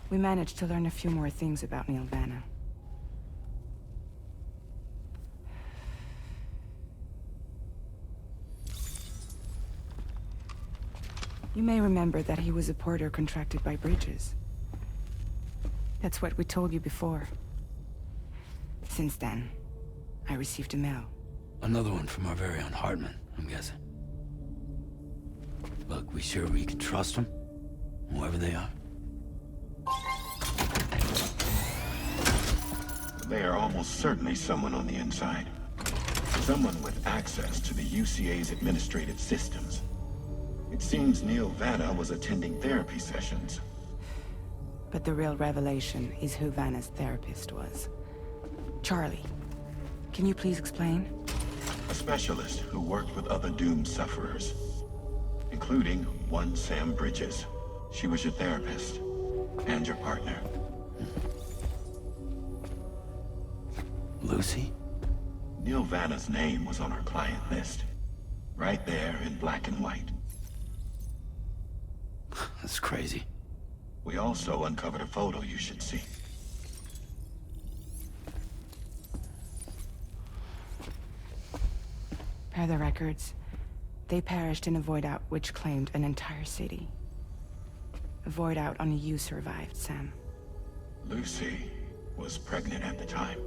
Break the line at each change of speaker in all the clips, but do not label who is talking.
We managed to learn a few more things about Neil Vanna. You may remember that he was a porter contracted by Bridges. That's what we told you before. Since then, I received a mail.
Another one from our very own Hartman, I'm guessing. Look, we sure we can trust them? Whoever they are?
They are almost certainly someone on the inside. Someone with access to the UCA's administrative systems. It seems Neil Vanna was attending therapy sessions.
But the real revelation is who Vanna's therapist was. Charlie, can you please explain?
A specialist who worked with other doomed sufferers, including one Sam Bridges. She was your therapist and your partner.
Lucy?
Neil Vanna's name was on our client list. Right there in black and white.
That's crazy.
We also uncovered a photo you should see.
Per the records, they perished in a void out which claimed an entire city. A void out only you survived, Sam.
Lucy was pregnant at the time.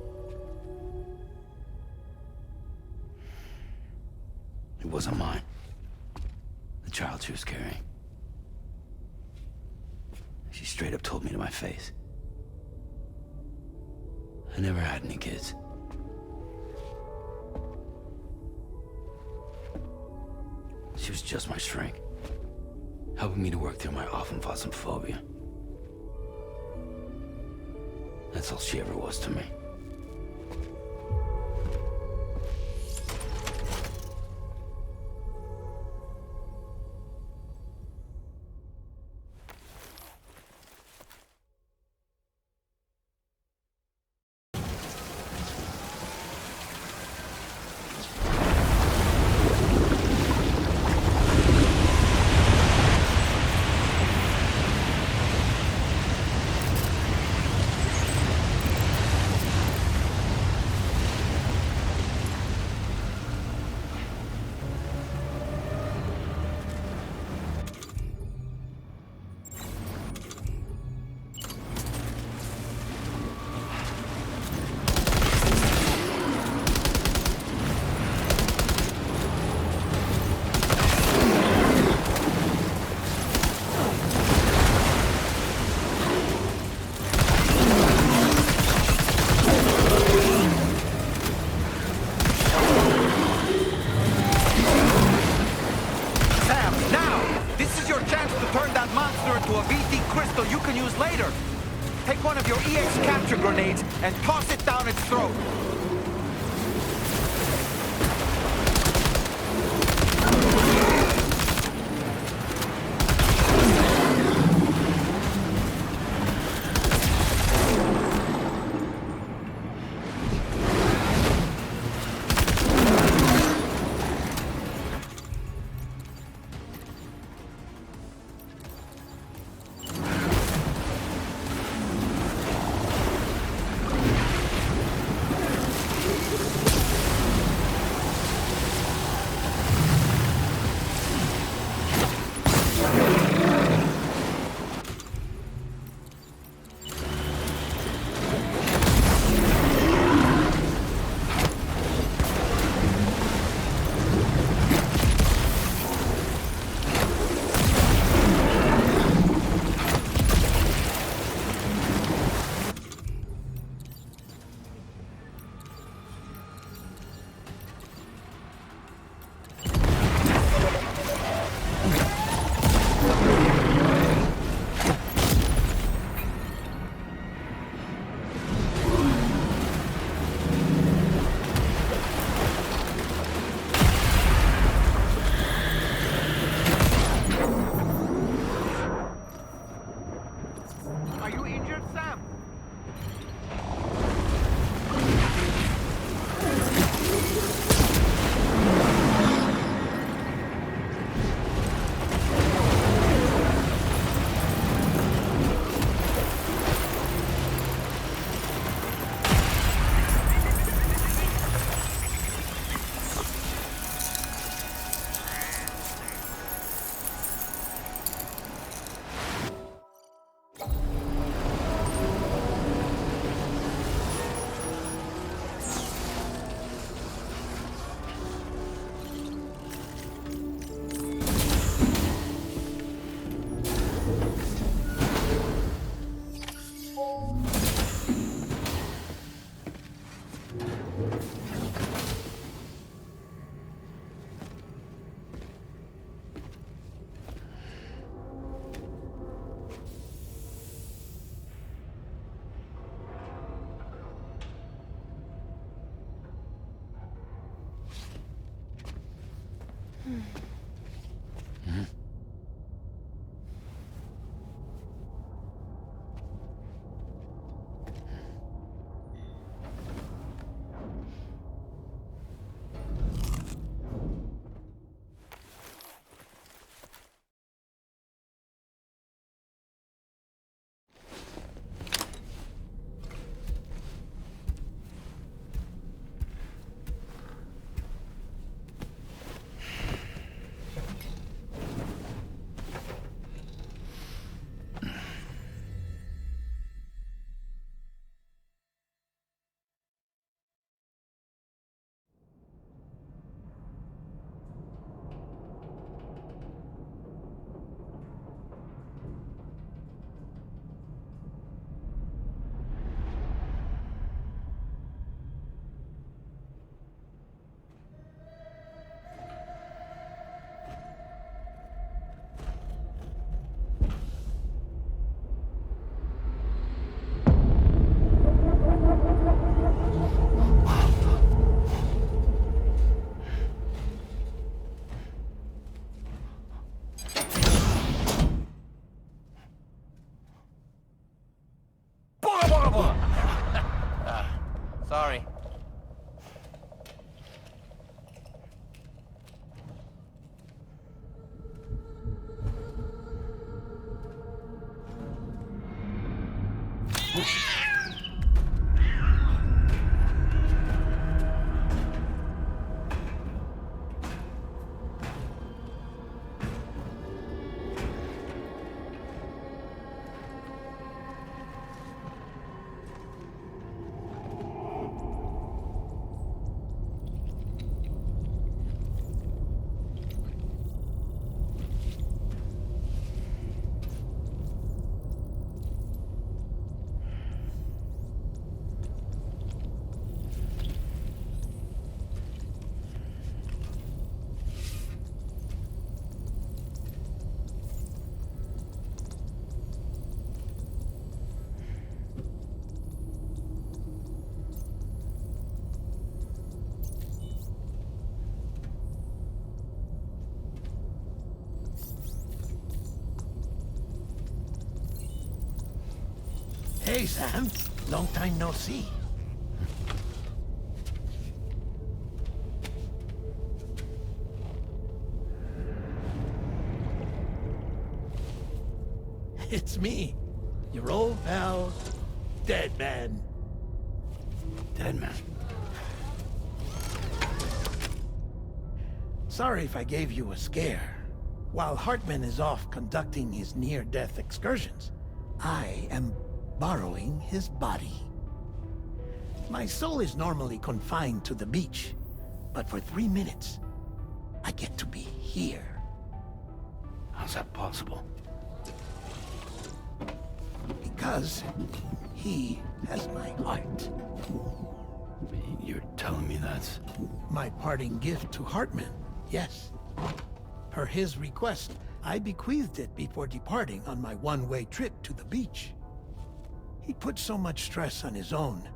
It wasn't mine. The child she was carrying. She straight up told me to my face. I never had any kids. She was just my shrink, helping me to work through my often phobia. That's all she ever was to me.
And toss it down its throat. Sorry.
Hey, Sam. Long time no see. It's me, your old pal, Dead Man.
Dead man.
Sorry if I gave you a scare. While Hartman is off conducting his near-death excursions, I am borrowing his body. My soul is normally confined to the beach, but for 3 minutes, I get to be here.
How's that possible?
Because he has my heart.
You're telling me that's...
My parting gift to Hartman, yes. Per his request, I bequeathed it before departing on my one-way trip to the beach. He put so much stress on his own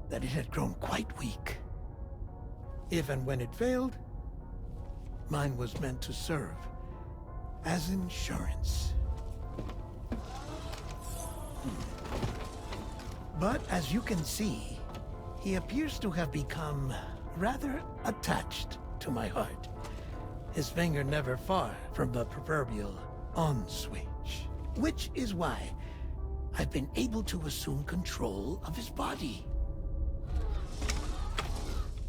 that it had grown quite weak. If and when it failed, mine was meant to serve as insurance. But as you can see, he appears to have become rather attached to my heart. His finger never far from the proverbial on switch. Which is why I've been able to assume control of his body.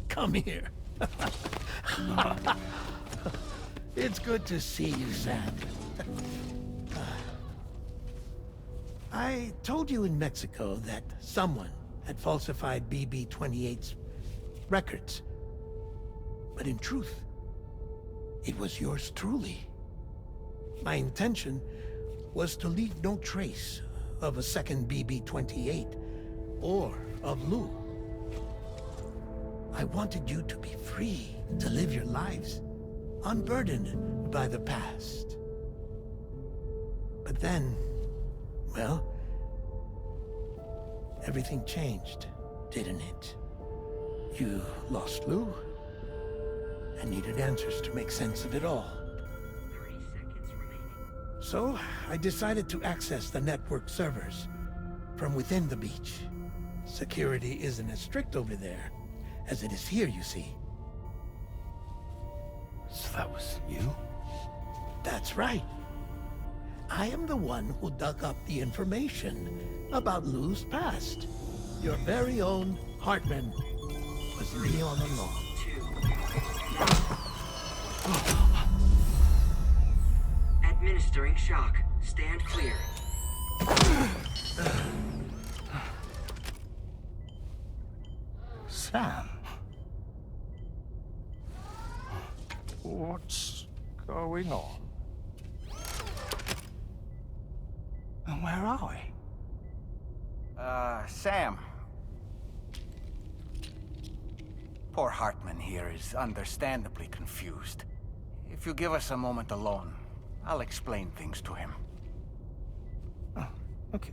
Come here. It's good to see you, Sam. I told you in Mexico that someone had falsified BB-28's records. But in truth, it was yours truly. My intention was to leave no trace of a second BB-28 or of Lou. I wanted you to be free to live your lives, unburdened by the past. But then, well, everything changed, didn't it? You lost Lou, I needed answers to make sense of it all. So, I decided to access the network servers from within the beach. Security isn't as strict over there as it is here, you see.
So that was you?
That's right. I am the one who dug up the information about Lou's past. Your very own Hartman was me all along.
Administering shock. Stand clear.
Sam. What's going on? And where are we? Sam. Poor Hartman here is understandably confused. If you give us a moment alone, I'll explain things to him. Oh, okay.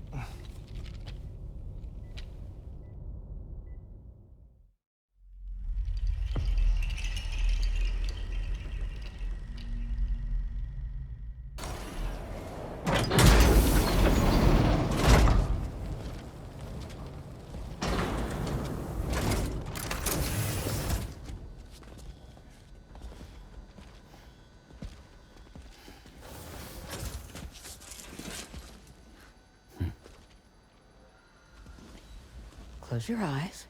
Close your eyes.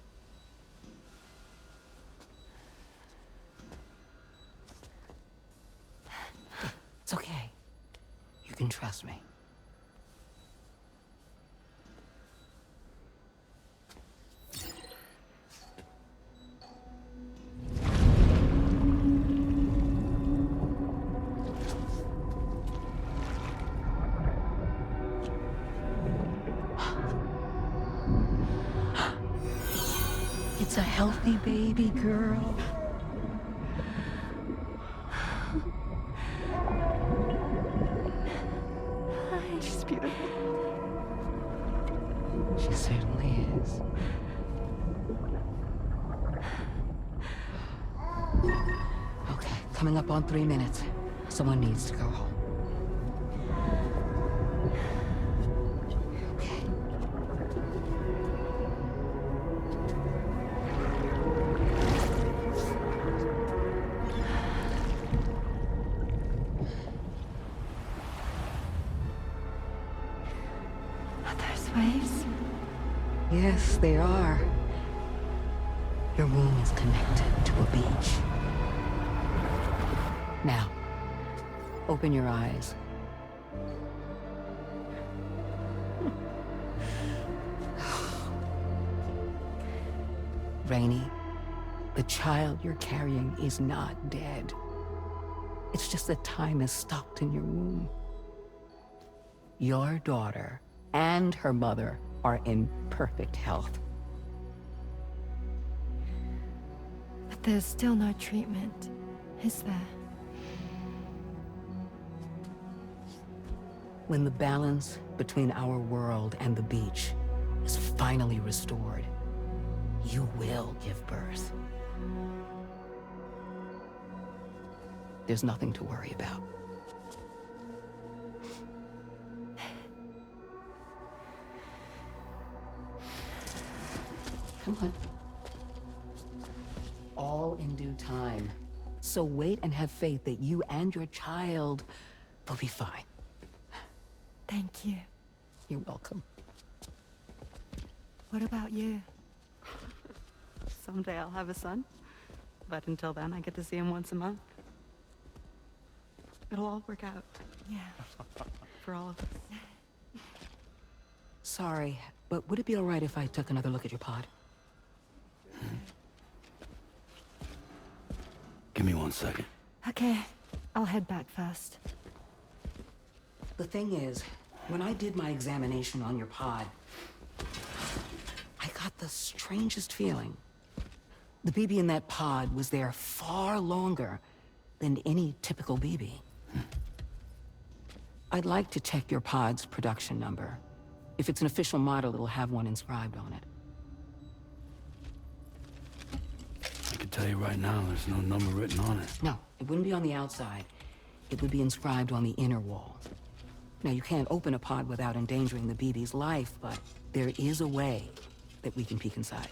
It's okay. You can trust me. It's a healthy baby girl. She's beautiful. She certainly is. Okay, coming up on 3 minutes. Someone needs to go home. Yes, they are. Your womb is connected to a beach. Now, open your eyes. Rainey, the child you're carrying is not dead. It's just that time is stopped in your womb. Your daughter and her mother are in perfect health.
But there's still no treatment, is there?
When the balance between our world and the beach is finally restored, you will give birth. There's nothing to worry about. Come on. All in due time. So wait and have faith that you and your child will be fine.
Thank you.
You're welcome.
What about you?
Someday I'll have a son, but until then I get to see him once a month. It'll all work out.
Yeah.
For all of us.
Sorry, but would it be all right if I took another look at your pod?
Give me 1 second.
Okay, I'll head back first.
The thing is, when I did my examination on your pod, I got the strangest feeling. The BB in that pod was there far longer than any typical BB. I'd like to check your pod's production number. If it's an official model, it'll have one inscribed on it.
I could tell you right now, there's no number written on it.
No, it wouldn't be on the outside. It would be inscribed on the inner wall. Now, you can't open a pod without endangering the BB's life, but there is a way that we can peek inside.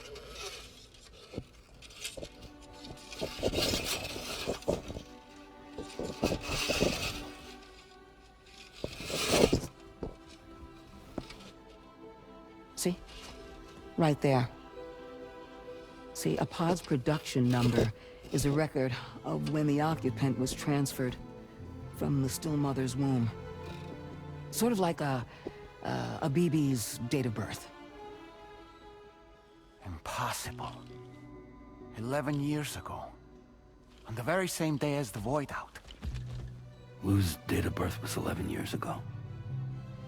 See? Right there. See, a pod's production number is a record of when the occupant was transferred from the still mother's womb. Sort of like a BB's date of birth.
Impossible. 11 years ago. On the very same day as the Void Out.
Lou's date of birth was 11 years ago.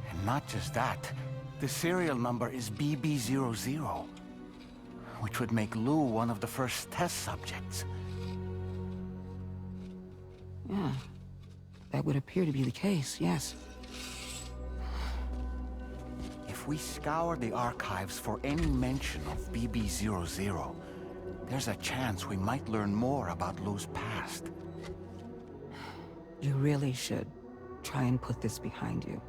And not just that, the serial number is BB00, which would make Lou one of the first test subjects.
Yeah, that would appear to be the case, yes.
If we scour the archives for any mention of BB00, there's a chance we might learn more about Lou's past.
You really should try and put this behind you.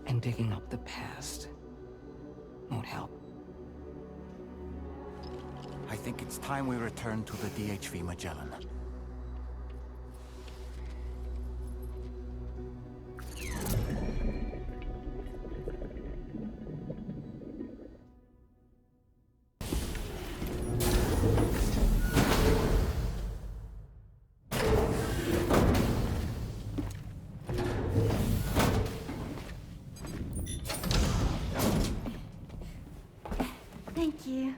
And digging up the past won't help.
I think it's time we return to the DHV Magellan.
Thank you.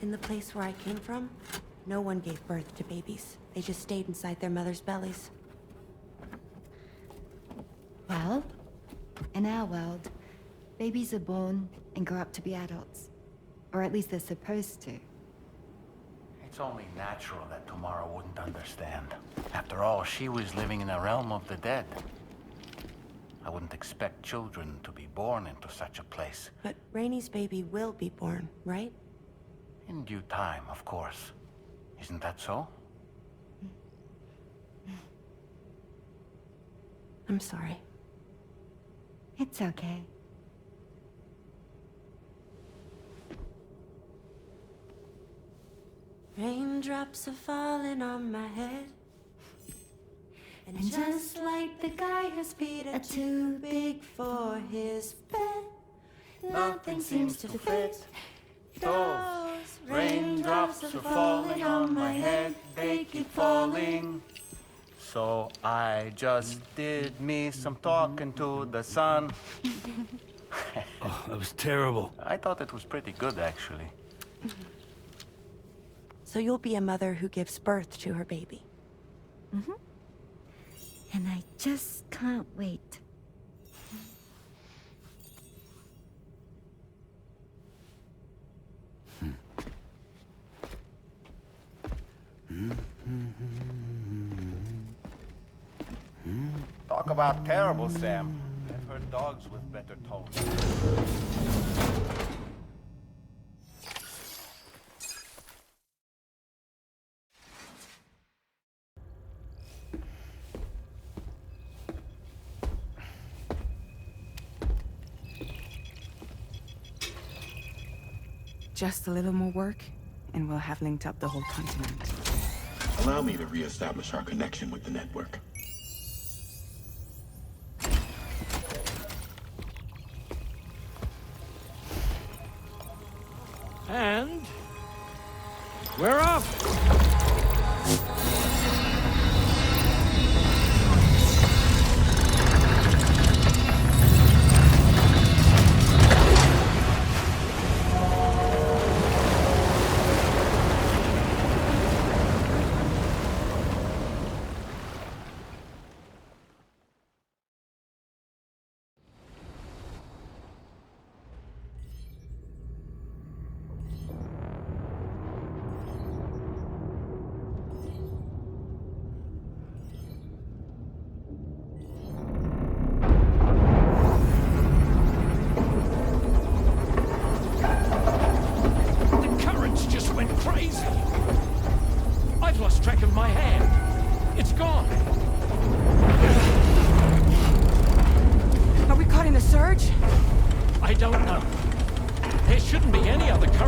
In the place where I came from, no one gave birth to babies. They just stayed inside their mother's bellies.
Well, in our world, babies are born and grow up to be adults. Or at least they're supposed to.
It's only natural that Tomorrow wouldn't understand. After all, she was living in a realm of the dead. I wouldn't expect children to be born into such a place.
But Rainey's baby will be born, right?
In due time, of course. Isn't that so?
I'm sorry.
It's okay.
Raindrops are falling on my head. And just like the guy whose feet are too big for his bed, nothing seems to fit.
Those raindrops are falling on my head, they keep falling. So I just did me some talking to the sun.
Oh, that was terrible.
I thought it was pretty good, actually.
So you'll be a mother who gives birth to her baby.
Mm-hmm. And I just can't wait.
Talk about terrible, Sam. I've heard dogs with better tones.
Just a little more work, and we'll have linked up the whole continent.
Allow me to reestablish our connection with the network.
And we're off!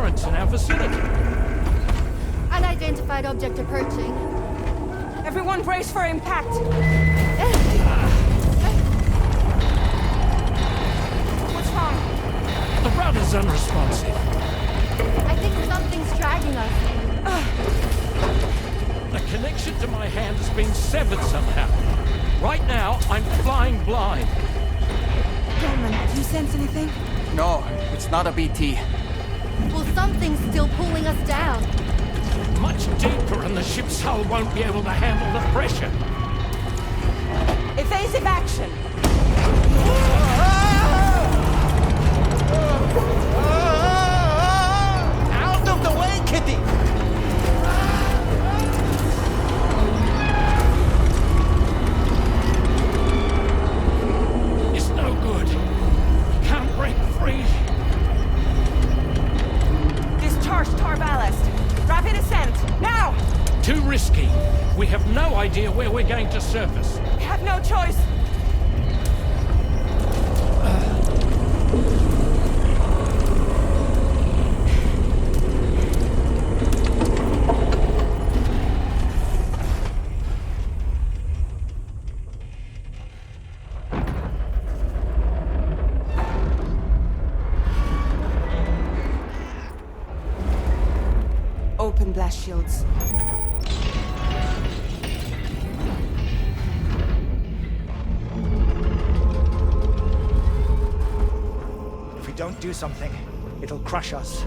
currents in our vicinity.
Unidentified object approaching.
Everyone brace for impact! What's wrong?
The rudder's unresponsive.
I think something's dragging us.
The connection to my hand has been severed somehow. Right now, I'm flying blind.
Gilman, do you sense anything?
No, it's not a BT.
Well, something's still pulling us down.
Much deeper, and the ship's hull won't be able to handle the pressure.
Evasive action!
Out of the way, Kitty!
It's no good. Can't break free.
Discharge tar ballast. Rapid ascent, now!
Too risky. We have no idea where we're going to surface.
We have no choice. Open blast shields.
If we don't do something, it'll crush us.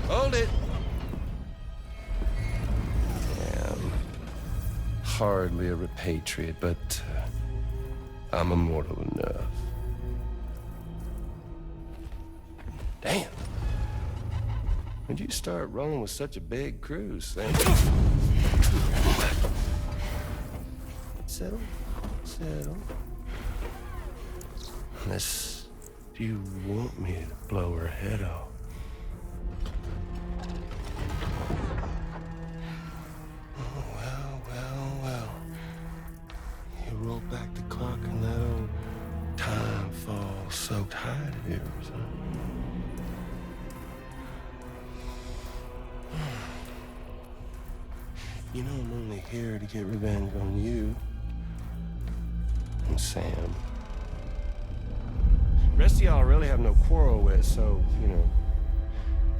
Hold it. Yeah, I'm hardly a repatriate, but I'm immortal enough. Damn. When'd you start rolling with such a big crew, Sam? Settle. Settle. Unless you want me to blow her head off. Well. You roll back the clock and that old time fall soaked hide of yours, huh? You know I'm only here to get revenge on you and Sam. The rest of y'all I really have no quarrel with, so, you know,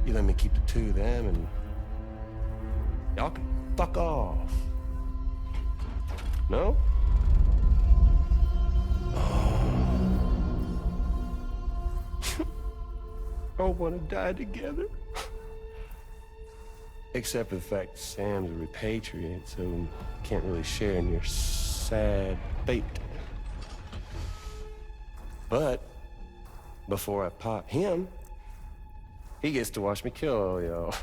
you let me keep the two of them and y'all can fuck off. No? All want to die together. Except for the fact Sam's a repatriate, so can't really share in your sad fate. But before I pop him, he gets to watch me kill all y'all.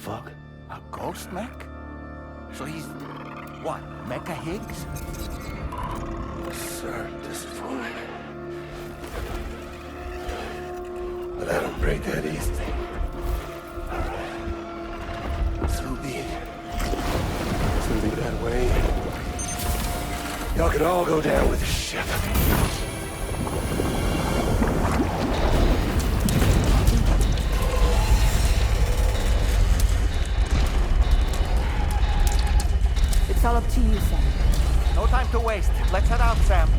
fuck?
A ghost mech? So he's... what, Mecha Higgs?
Sir, disappointed. But I don't break that easy. So be it. It's gonna be that way. Y'all can all go down with the ship.
It's all up to you, Sam.
No time to waste. Let's head out, Sam.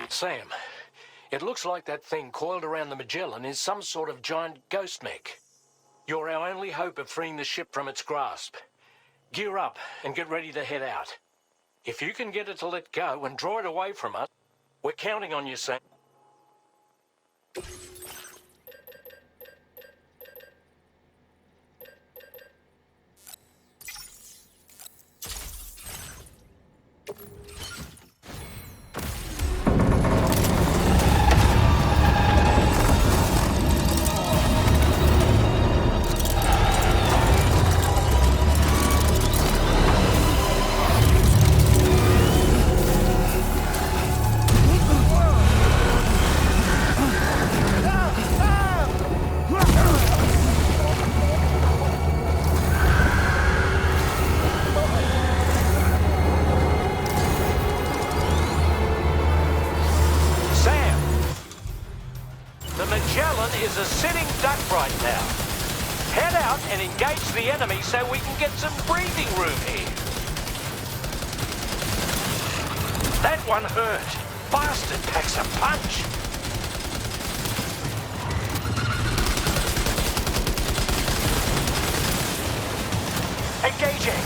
Sam, it looks like that thing coiled around the Magellan is some sort of giant ghost mech. You're our only hope of freeing the ship from its grasp. Gear up and get ready to head out. If you can get it to let go and draw it away from us, we're counting on you, Sam. Is a sitting duck right now. Head out and engage the enemy so we can get some breathing room here. That one hurt. Bastard packs a punch. Engaging.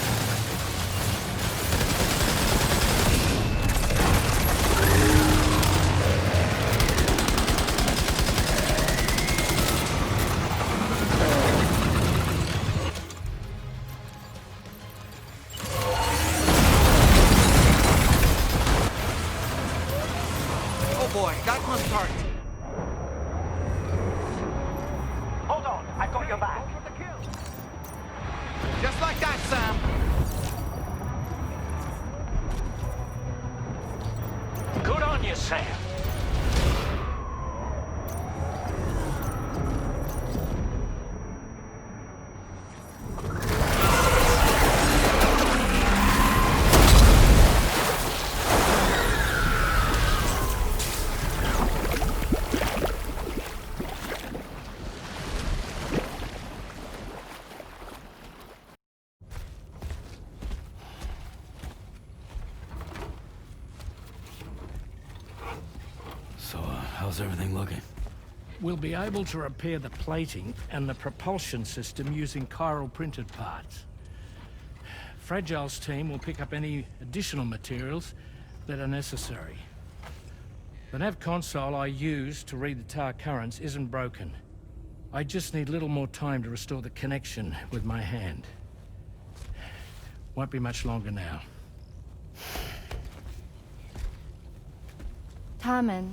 Boy, that must hurt.
Hold on, I've got your back.
Just like that, Sam.
Good on you, Sam.
So, how's everything looking?
We'll be able to repair the plating and the propulsion system using chiral printed parts. Fragile's team will pick up any additional materials that are necessary. The nav console I use to read the tower currents isn't broken. I just need a little more time to restore the connection with my hand. Won't be much longer now.
Tarman.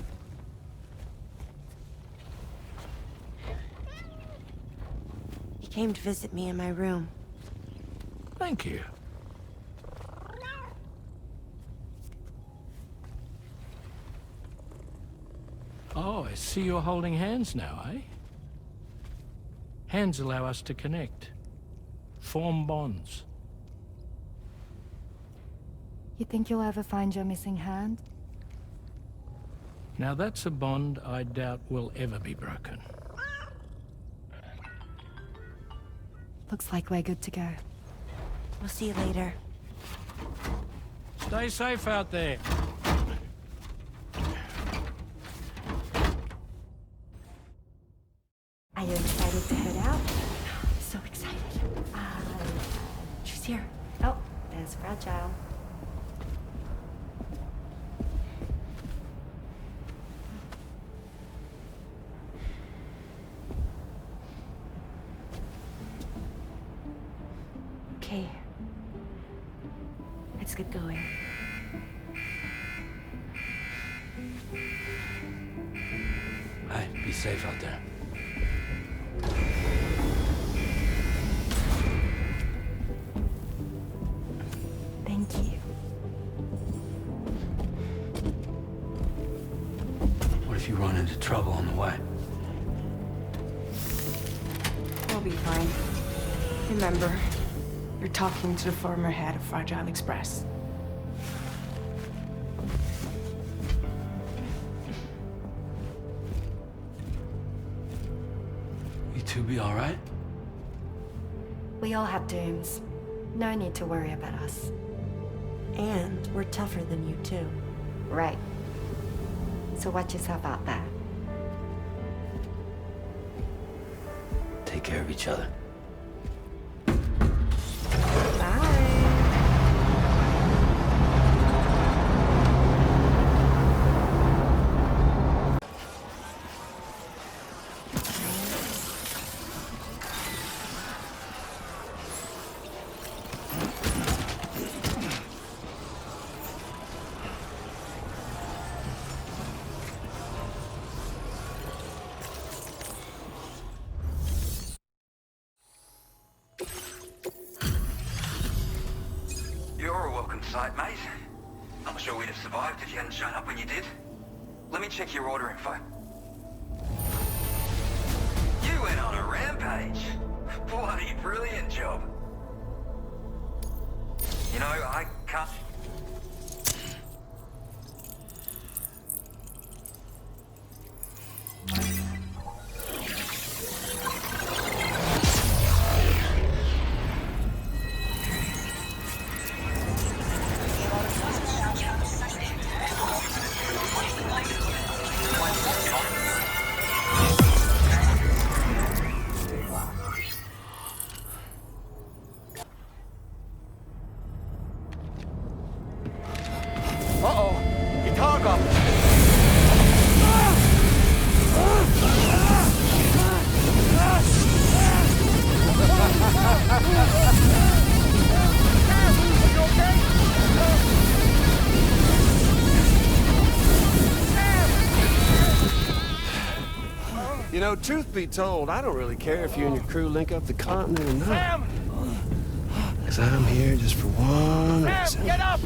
He came to visit me in my room.
Thank you. Oh, I see you're holding hands now, eh? Hands allow us to connect, form bonds.
You think you'll ever find your missing hand?
Now that's a bond I doubt will ever be broken.
Looks like we're good to go.
We'll see you later.
Stay safe out there.
Are you excited to head out?
So excited.
She's here.
Oh, there's Fragile.
Okay. Let's get going.
Hey, be safe out there. trouble on the way.
We'll be fine. Remember, you're talking to the former head of Fragile Express.
You two be all right?
We all have dooms. No need to worry about us.
And we're tougher than you, too.
Right. So watch yourself out there.
Take care of each other.
You're a welcome sight, mate. I'm not sure we'd have survived if you hadn't shown up when you did. Let me check your order info. You went on a rampage. Bloody brilliant job. You know, I can't...
You know, truth be told, I don't really care if you and your crew link up the continent or not.
Sam!
Because I'm here just for one reason.
Get up!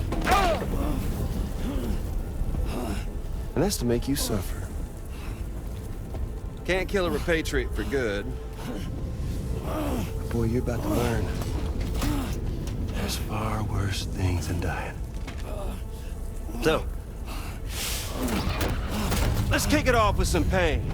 And that's to make you suffer. Can't kill a repatriate for good. But boy, you're about to learn. There's far worse things than dying. So, let's kick it off with some pain.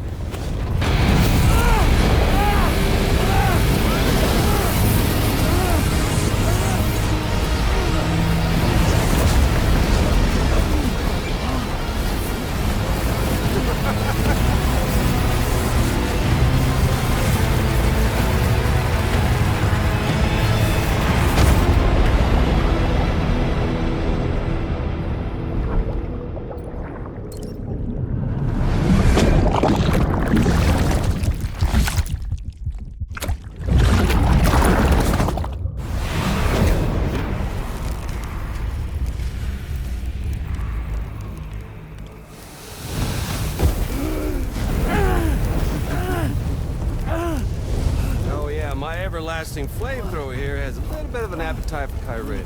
Everlasting flamethrower here has a little bit of an appetite for Kyrie.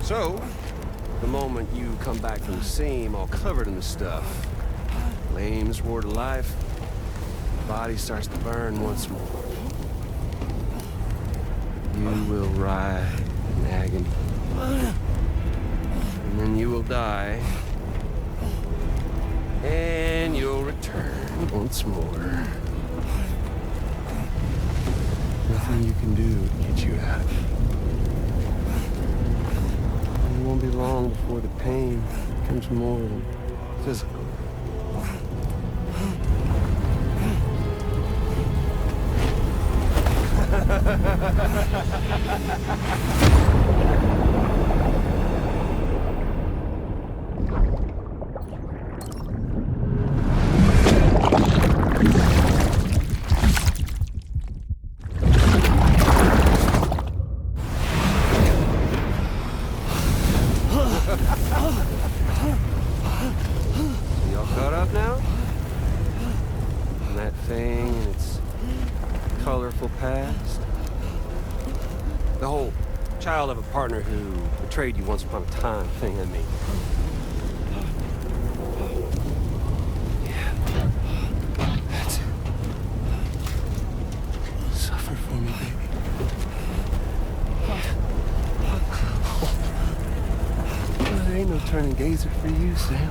So, the moment you come back from the scene all covered in the stuff, flames roar to life, the body starts to burn once more. You will writhe in agony. And then you will die. And you'll return once more. Nothing you can do to get you out of it. And it won't be long before the pain becomes more physical. Y'all caught up now? And that thing and its colorful past? The whole child of a partner who betrayed you once upon a time thing, I mean. Yeah. turning gazer for you, Sam.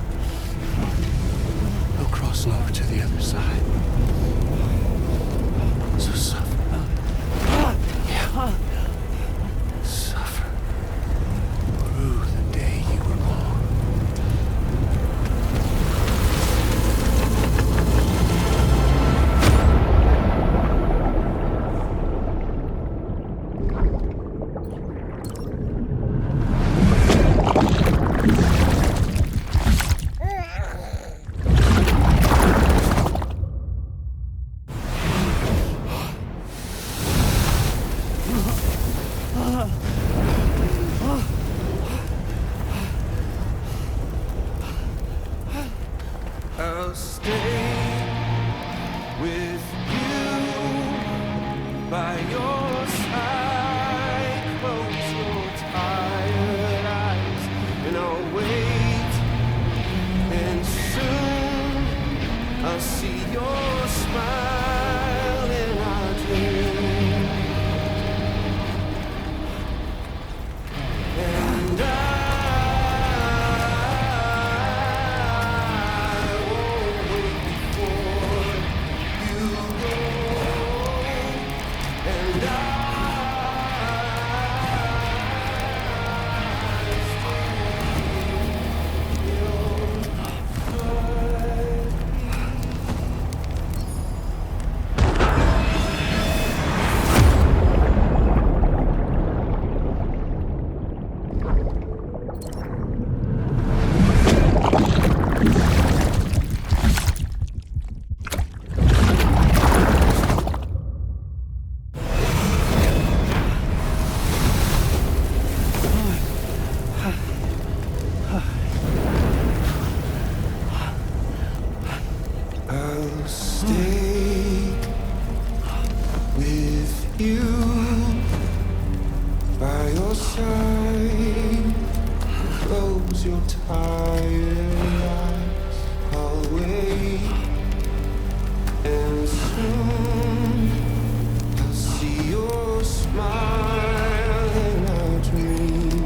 No crossing over to the other side. So suffer. Yeah. Suffer through the day you were born. I'll stay with you by your side. Close your tired eyes and I'll wait. And soon I'll see your smile in our dream. And I'll stay with you by your side. Close your tired eyes. I'll wait, and soon I'll see your smile in our dream.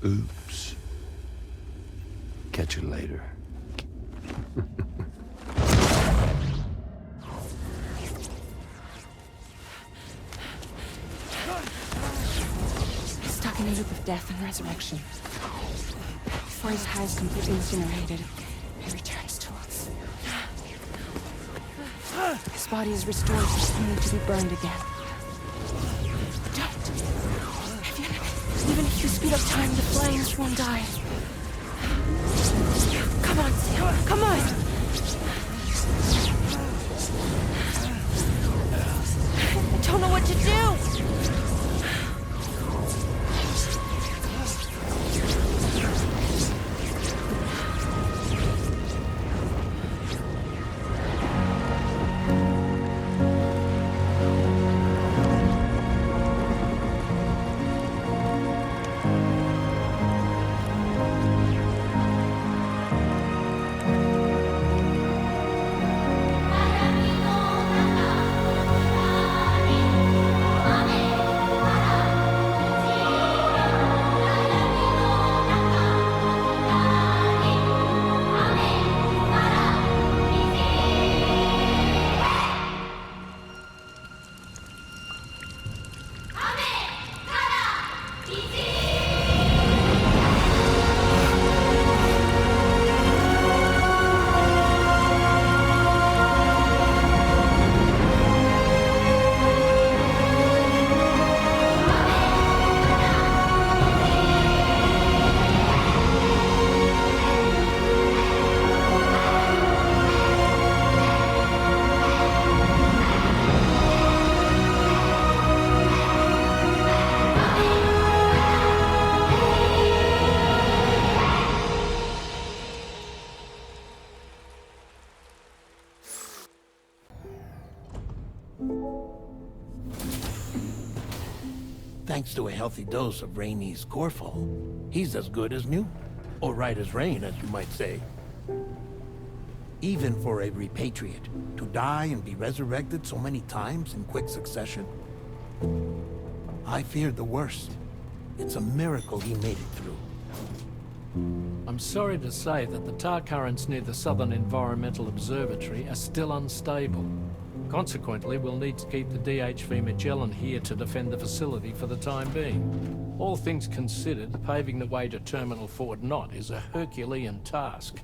Oops. Catch you later.
He's stuck in a loop of death and resurrection. Before his hair is completely incinerated, he returns to us. His body is restored, only to be burned again. Don't! Even if you speed up time, the flames won't die. Come on, Sam, come on! I don't know what to do!
Thanks to a healthy dose of Rainey's Corfol, he's as good as new. Or right as rain, as you might say. Even for a repatriate, to die and be resurrected so many times in quick succession. I feared the worst. It's a miracle he made it through.
I'm sorry to say that the tar currents near the Southern Environmental Observatory are still unstable. Consequently, we'll need to keep the DHV Magellan here to defend the facility for the time being. All things considered, paving the way to Terminal Fort Knott is a Herculean task.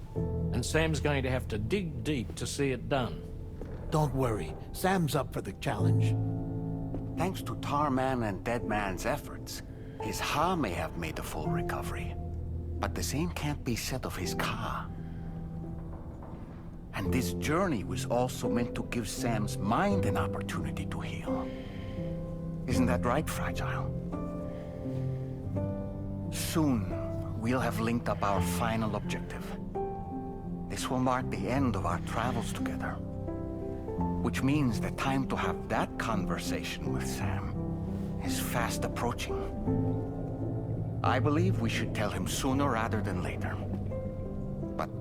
And Sam's going to have to dig deep to see it done.
Don't worry, Sam's up for the challenge.
Thanks to Tarman and Deadman's efforts, his Ha may have made a full recovery. But the same can't be said of his Ka. And this journey was also meant to give Sam's mind an opportunity to heal. Isn't that right, Fragile? Soon, we'll have linked up our final objective. This will mark the end of our travels together. Which means the time to have that conversation with Sam is fast approaching. I believe we should tell him sooner rather than later. But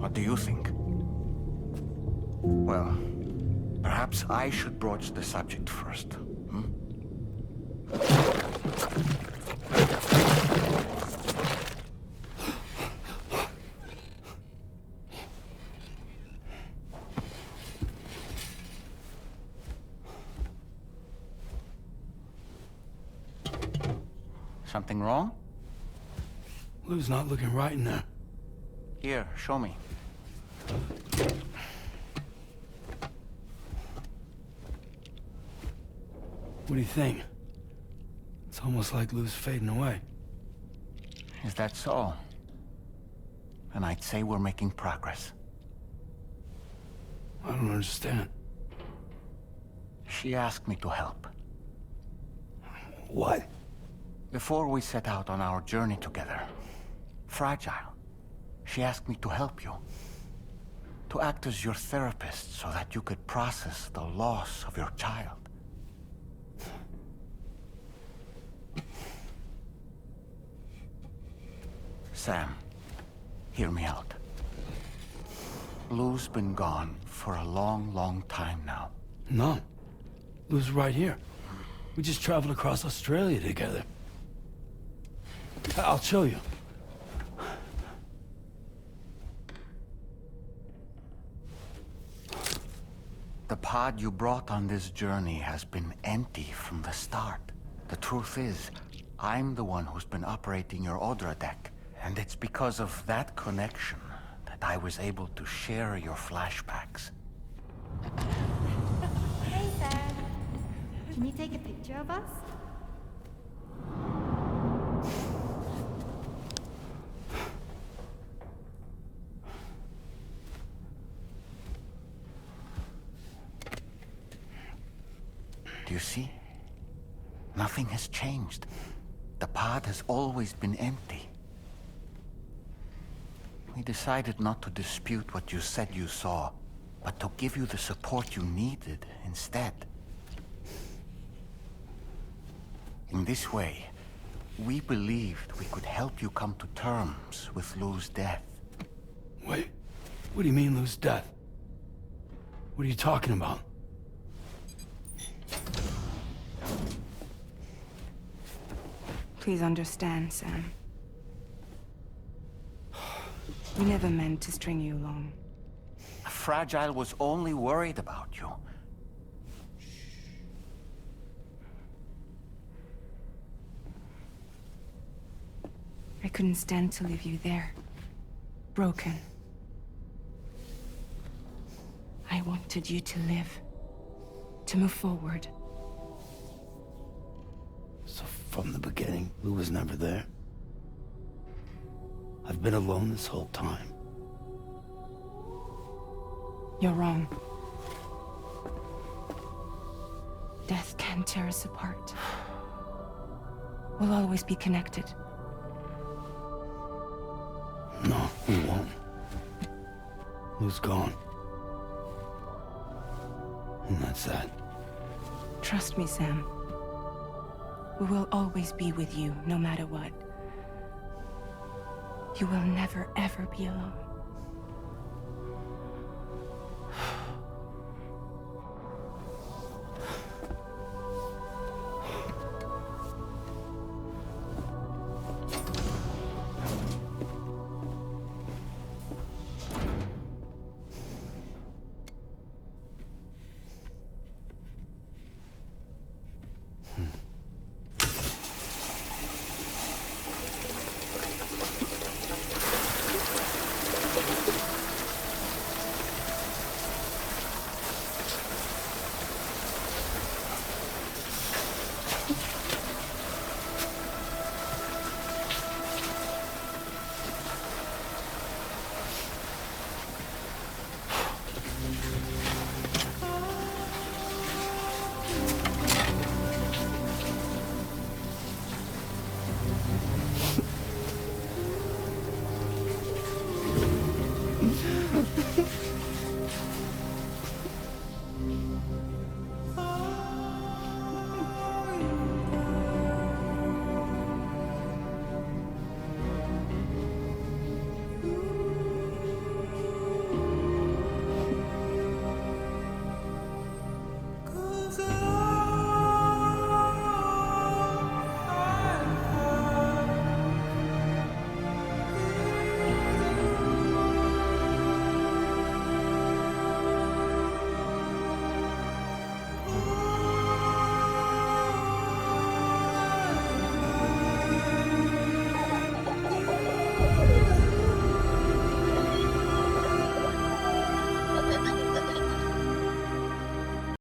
what do you think? Well, perhaps I should broach the subject first. Something wrong?
Lou's not looking right in there.
Here, show me.
What do you think? It's almost like Lou's fading away.
Is that so? And I'd say we're making progress.
I don't understand.
She asked me to help.
What?
Before we set out on our journey together, Fragile, she asked me to help you. To act as your therapist so that you could process the loss of your child. Sam, hear me out. Lou's been gone for a long, long time now.
No. Lou's right here. We just traveled across Australia together. I'll show you.
The pod you brought on this journey has been empty from the start. The truth is, I'm the one who's been operating your Odra deck. And it's because of that connection that I was able to share your flashbacks.
Hey, Sam. Can you take a picture of us?
Do you see? Nothing has changed. The pod has always been empty. We decided not to dispute what you said you saw, but to give you the support you needed instead. In this way, we believed we could help you come to terms with Lou's death.
Wait, what do you mean Lou's death? What are you talking about?
Please understand, Sam. We never meant to string you along.
Fragile was only worried about you.
I couldn't stand to leave you there. Broken. I wanted you to live. To move forward.
So from the beginning, Lou was never there? I've been alone this whole time.
You're wrong. Death can tear us apart. We'll always be connected.
No, we won't. Lou's gone. And that's that.
Trust me, Sam. We will always be with you, no matter what. You will never, ever be alone.